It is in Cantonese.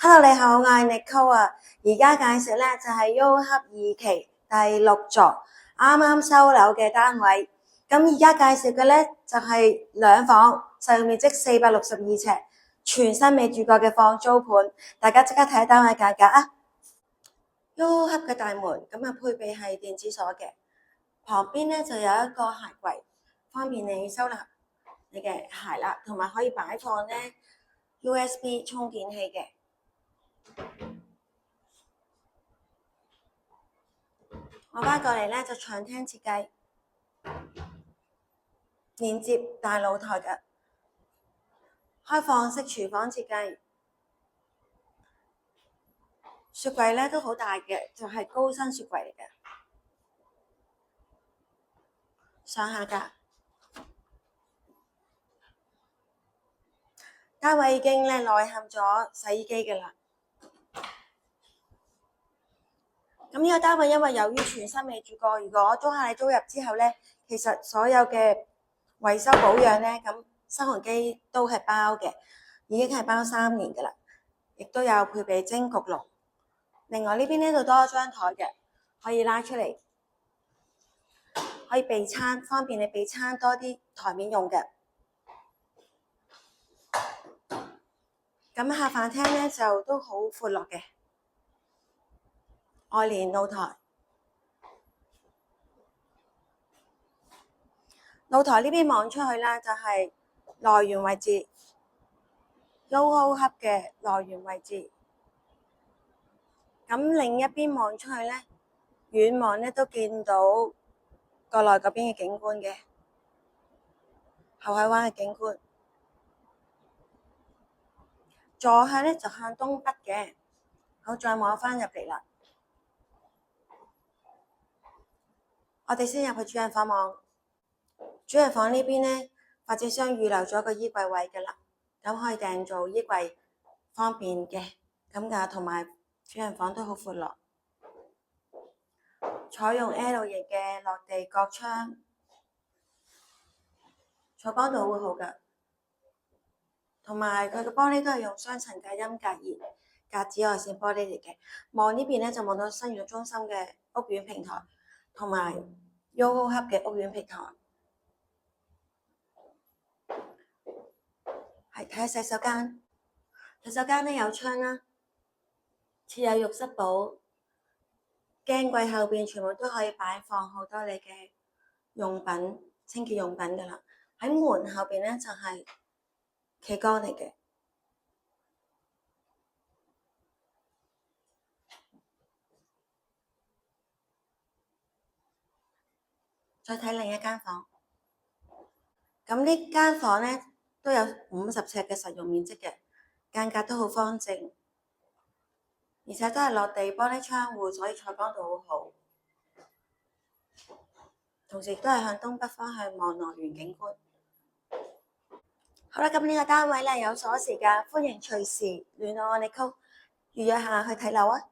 Hello，你好，我係 Nicole 啊。而家介紹咧就係 Yoho Hub 2期第6座，啱啱收樓嘅單位。咁而家介紹嘅咧就係兩房，實用面積462尺，全新未住過嘅放租盤。大家即刻睇下單位價格啊！Yoho Hub 嘅大門咁啊，配備係電子鎖嘅，旁邊咧就有一個鞋櫃，方便你收納你嘅鞋啦，同埋可以擺放咧 USB 充電器嘅。我翻過嚟咧就長廳設計，連接大露台嘅開放式廚房設計，雪櫃咧都好大嘅，就係高身雪櫃嚟嘅，上下格。單位已經咧內嵌咗洗衣機嘅啦。咁呢個單位因為由於全新未住過，如果租客你租入之後咧，其實所有嘅維修保養咧，咁新鴻基都係包嘅，已經係包3年嘅啦，亦都有配備蒸焗爐。另外呢邊呢度多一張台嘅，可以拉出嚟，可以備餐，方便你備餐多啲台面用嘅。咁下飯廳咧就都好闊落嘅，外連露台。露台呢邊望出去啦，就係來源位置 ，Yoho Hub 嘅來源位置。咁另一邊望出去咧，遠望咧都見到國內嗰邊嘅景觀嘅，後海灣嘅景觀。坐向咧就向東北嘅。好，再望翻入嚟啦。我哋先入去主人房望。主人房呢邊咧，發展商預留咗個衣櫃位㗎啦，咁可以訂做衣櫃，方便嘅。咁㗎，同埋主人房都好闊落，採用 L 型嘅落地角窗，採光度會好㗎。同埋佢個玻璃都係用雙層隔音隔熱隔紫外線玻璃嚟嘅。望呢邊咧就望到新業中心嘅屋苑平台，同埋 Yoho Hub 嘅屋苑平台。係睇下洗手間，洗手間咧有窗啦，設有浴室寶，鏡櫃後邊全部都可以擺放好多你嘅用品、清潔用品㗎啦。喺門後邊咧就係企缸嚟嘅。再睇另一間房，咁呢間房咧都有50尺嘅實用面積嘅，間隔都好方正，而且都係落地玻璃窗戶，所以採光度好好。同時都係向東北方向望樂園景觀。好啦，咁呢個單位咧有鎖匙㗎，歡迎隨時聯絡我哋溝預約下去睇樓啊！